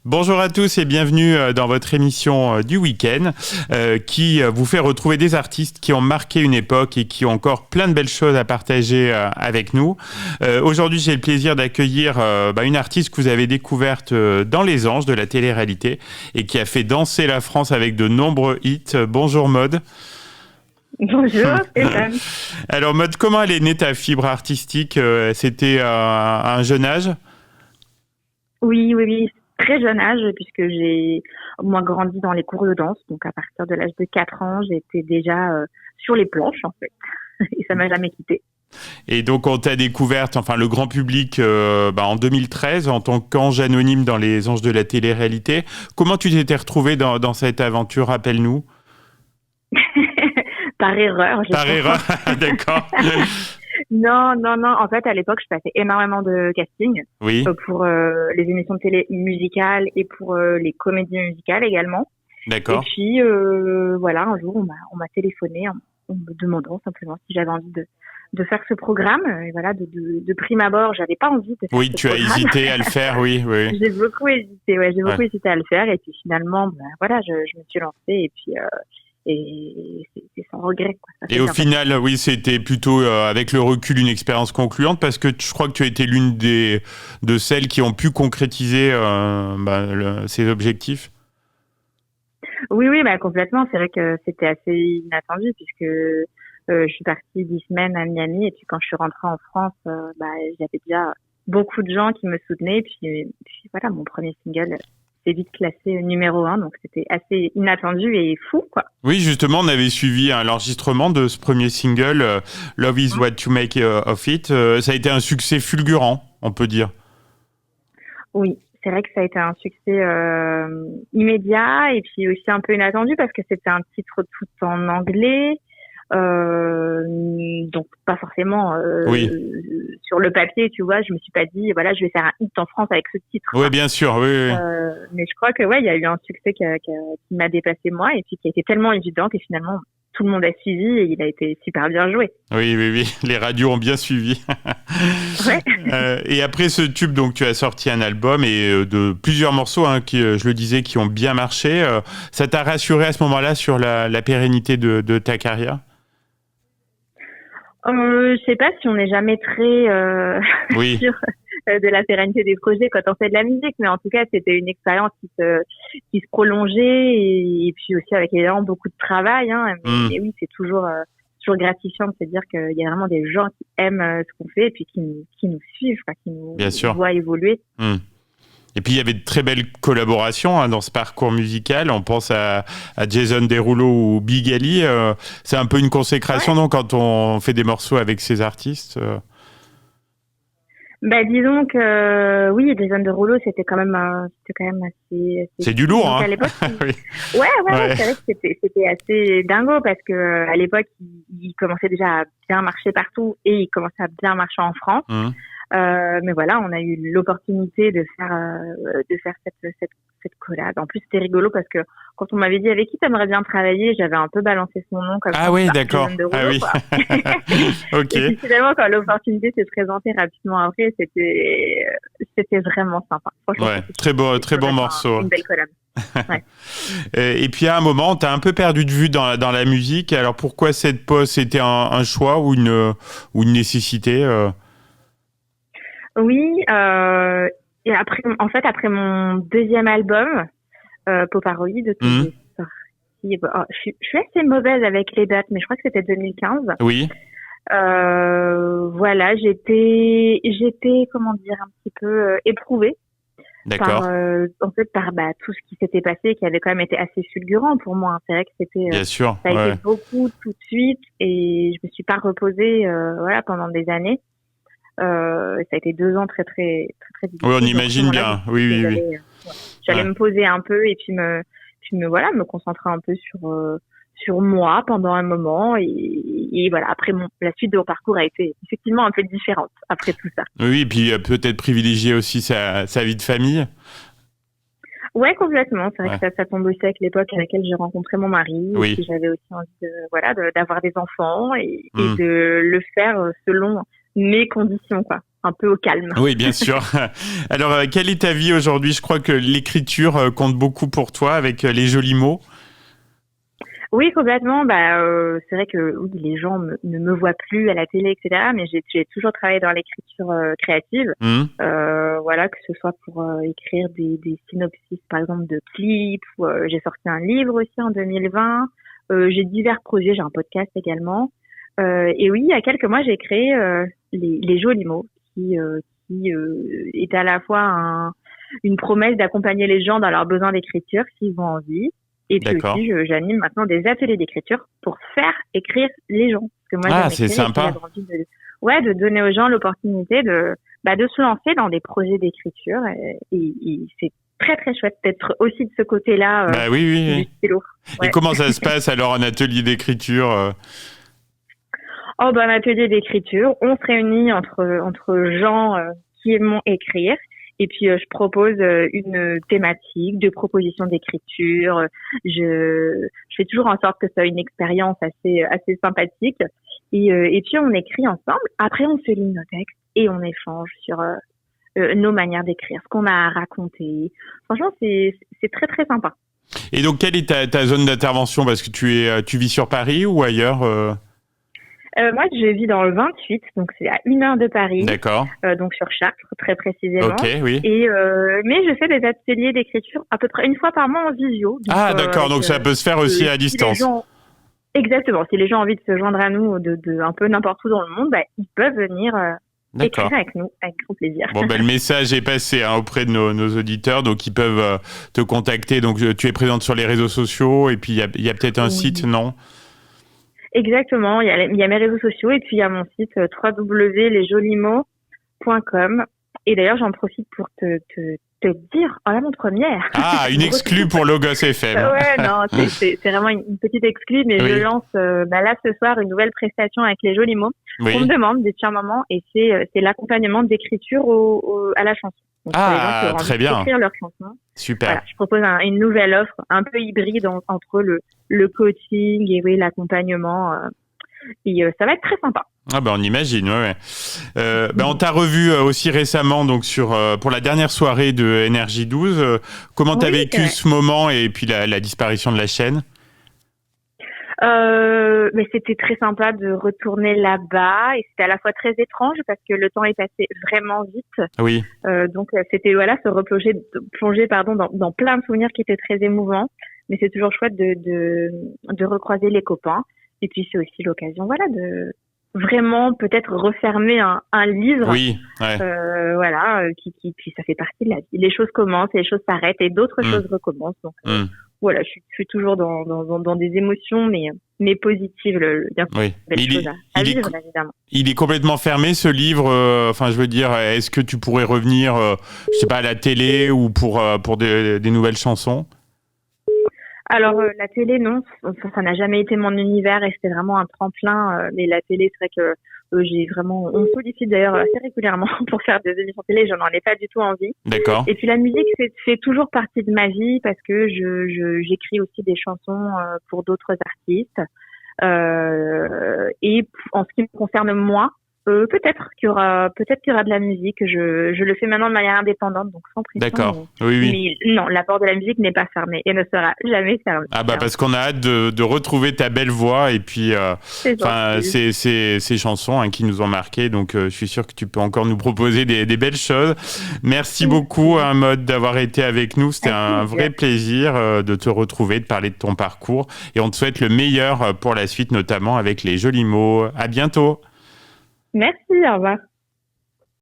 Bonjour à tous et bienvenue dans votre émission du week-end qui vous fait retrouver des artistes qui ont marqué une époque et qui ont encore plein de belles choses à partager avec nous. Aujourd'hui, j'ai le plaisir d'accueillir une artiste que vous avez découverte dans Les Anges de la télé-réalité et qui a fait danser la France avec de nombreux hits. Bonjour Maude. Bonjour Stéphane. Alors Maude, comment elle est née ta fibre artistique? C'était à un jeune âge? Oui, très jeune âge, puisque j'ai moi grandi dans les cours de danse, donc à partir de l'âge de 4 ans, j'étais déjà sur les planches en fait, et ça m'a jamais quittée. Et donc on t'a découverte, enfin le grand public, en 2013 en tant qu'ange anonyme dans Les Anges de la télé-réalité. Comment tu t'étais retrouvée dans cette aventure? Rappelle-nous. Par erreur. Par erreur, d'accord. Non. En fait, à l'époque, je passais énormément de casting pour les émissions de télé musicales et pour les comédies musicales également. D'accord. Et puis, un jour, on m'a téléphoné en me demandant simplement si j'avais envie de faire ce programme. Et voilà, de prime abord, j'avais pas envie de faire ce tu programme. As hésité à le faire, oui. J'ai beaucoup hésité, hésité à le faire. Et puis finalement, je me suis lancée et puis... Et c'est sans regret, quoi. Et au final, oui, c'était plutôt avec le recul une expérience concluante parce que je crois que tu as été l'une de celles qui ont pu concrétiser ces objectifs. Oui, complètement. C'est vrai que c'était assez inattendu puisque je suis partie 10 semaines à Miami et puis quand je suis rentrée en France, j'avais déjà beaucoup de gens qui me soutenaient. Puis voilà, mon premier single c'est vite classé numéro 1, donc c'était assez inattendu et fou, quoi. Oui, justement, on avait suivi l'enregistrement de ce premier single, Love is what you make of it. Ça a été un succès fulgurant, on peut dire. Oui, c'est vrai que ça a été un succès immédiat et puis aussi un peu inattendu parce que c'était un titre tout en anglais. Donc pas forcément sur le papier, tu vois, je me suis pas dit voilà, je vais faire un hit en France avec ce titre. Oui, bien sûr, oui. Mais je crois que il y a eu un succès qui m'a dépassé moi et puis qui a été tellement évident que finalement tout le monde a suivi et il a été super bien joué. Oui, les radios ont bien suivi. Ouais. Et après ce tube, donc tu as sorti un album et de plusieurs morceaux qui, je le disais, qui ont bien marché. Ça t'a rassuré à ce moment-là sur la pérennité de ta carrière? Je sais pas si on n'est jamais très sûr de la pérennité des projets quand on fait de la musique, mais en tout cas c'était une expérience qui se prolongeait et puis aussi avec évidemment beaucoup de travail. Mais oui, c'est toujours gratifiant de se dire qu'il y a vraiment des gens qui aiment ce qu'on fait et puis qui nous suivent, qui nous voient évoluer. Et puis il y avait de très belles collaborations dans ce parcours musical. On pense à Jason Derulo ou Big Ali. C'est un peu une consécration donc quand on fait des morceaux avec ces artistes. Disons que oui, Jason Derulo c'était quand même assez c'est du lourd, à l'époque. Oui. Ouais, c'est vrai que c'était assez dingo parce que à l'époque il commençait déjà à bien marcher partout et il commençait à bien marcher en France. Mais voilà, on a eu l'opportunité de faire cette collab. En plus, c'était rigolo parce que quand on m'avait dit avec qui t'aimerais bien travailler, j'avais un peu balancé son nom comme ça. Ah oui, d'accord. Ok. Et puis finalement, quand l'opportunité s'est présentée rapidement après, c'était vraiment sympa. Franchement, très bon morceau. Une belle collab. Ouais. Et puis à un moment, t'as un peu perdu de vue dans la musique. Alors pourquoi cette pause? C'était un choix ou une nécessité? Oui, et après mon deuxième album, Poparoid, que j'ai sorti, je suis assez mauvaise avec les dates, mais je crois que c'était 2015. Oui. Voilà, j'étais, comment dire, un petit peu éprouvée. D'accord. Par tout ce qui s'était passé, qui avait quand même été assez fulgurant pour moi. C'est vrai que c'était, bien sûr, ça a été beaucoup tout de suite, et je me suis pas reposée, pendant des années. Ça a été 2 ans très difficiles. Oui, on imagine bien. Oui. J'allais me poser un peu et puis me concentrer un peu sur moi pendant un moment et voilà. Après la suite de mon parcours a été effectivement un peu différente après tout ça. Oui, et puis peut-être privilégier aussi sa vie de famille. Ouais, complètement. C'est vrai que ça tombe aussi avec l'époque à laquelle j'ai rencontré mon mari. Oui. Et puis j'avais aussi envie d'avoir des enfants et de le faire selon mes conditions, quoi. Un peu au calme. Oui, bien sûr. Alors, quelle est ta vie aujourd'hui ? Je crois que l'écriture compte beaucoup pour toi avec les jolis mots. Oui, complètement. C'est vrai que oui, les gens ne me voient plus à la télé, etc. Mais j'ai toujours travaillé dans l'écriture créative. Voilà, que ce soit pour écrire des synopsis, par exemple, de clips. J'ai sorti un livre aussi en 2020. J'ai divers projets. J'ai un podcast également. Et oui, il y a quelques mois, j'ai créé les jolis mots, qui est à la fois une promesse d'accompagner les gens dans leurs besoins d'écriture s'ils ont envie. Et puis aussi, j'anime maintenant des ateliers d'écriture pour faire écrire les gens. Parce que moi, c'est sympa. De donner aux gens l'opportunité de se lancer dans des projets d'écriture. Et c'est très, très chouette d'être aussi de ce côté-là du stylo. Ouais. Et comment ça se passe alors, un atelier d'écriture un atelier d'écriture, on se réunit entre gens qui aiment écrire. Et puis, je propose une thématique de proposition d'écriture. Je fais toujours en sorte que ce soit une expérience assez sympathique. Et puis, on écrit ensemble. Après, on se lit nos textes et on échange sur nos manières d'écrire, ce qu'on a à raconter. Franchement, c'est très, très sympa. Et donc, quelle est ta zone d'intervention ? Parce que tu vis sur Paris ou ailleurs Moi, je vis dans le 28, donc c'est à 1 heure de Paris. D'accord. Donc sur Chartres, très précisément. Ok, oui. Et mais je fais des ateliers d'écriture à peu près une fois par mois en visio. Donc, d'accord. Donc ça peut se faire aussi à distance. Exactement. Si les gens ont envie de se joindre à nous de un peu n'importe où dans le monde, ils peuvent venir écrire avec nous, avec grand plaisir. Bon, le message est passé auprès de nos auditeurs, donc ils peuvent te contacter. Donc tu es présente sur les réseaux sociaux et puis il y a peut-être un site, non ? Exactement, il y a mes réseaux sociaux et puis il y a mon site www.lesjolimots.com. Et d'ailleurs, j'en profite pour te dire en avant-première. Une exclue pour Logos FM. Ouais, non, c'est vraiment une petite exclue, mais je lance là ce soir une nouvelle prestation avec les jolis mots. On me demande depuis un moment et c'est l'accompagnement d'écriture à la chanson. Donc, très bien. Écrire leur chanson. Super. Voilà, je propose une nouvelle offre un peu hybride entre le coaching et l'accompagnement. Et ça va être très sympa. On imagine, ouais. On t'a revu aussi récemment donc pour la dernière soirée de Énergie 12. Comment t'as vécu ce moment et puis la disparition de la chaîne ? Mais c'était très sympa de retourner là-bas et c'était à la fois très étrange parce que le temps est passé vraiment vite. Oui. Donc c'était se plonger dans plein de souvenirs qui étaient très émouvants. Mais c'est toujours chouette de recroiser les copains. Et puis c'est aussi l'occasion de vraiment peut-être refermer un livre. Oui. Ouais. Qui ça fait partie de la vie. Les choses commencent, les choses s'arrêtent et d'autres choses recommencent. Donc je suis toujours dans des émotions, mais positives. Bien sûr, belles choses à vivre, évidemment. Il est complètement fermé, ce livre. Est-ce que tu pourrais revenir, à la télé ou pour des nouvelles chansons ? Alors, la télé, non. Ça n'a jamais été mon univers et c'était vraiment un tremplin. Mais la télé, c'est vrai que on me sollicite d'ailleurs assez régulièrement pour faire des émissions télé. Je n'en ai pas du tout envie. D'accord. Et puis la musique fait toujours partie de ma vie parce que j'écris aussi des chansons pour d'autres artistes. Et en ce qui me concerne moi, peut-être qu'il y aura de la musique. Je le fais maintenant de manière indépendante, donc sans pression. D'accord. Oui. Mais non, la porte de la musique n'est pas fermée et ne sera jamais fermée. Parce qu'on a hâte de retrouver ta belle voix et puis ces chansons qui nous ont marqués. Donc je suis sûr que tu peux encore nous proposer des belles choses. Merci beaucoup, Maud, d'avoir été avec nous. C'était un vrai plaisir de te retrouver, de parler de ton parcours. Et on te souhaite le meilleur pour la suite, notamment avec les jolis mots. À bientôt. Merci, au revoir.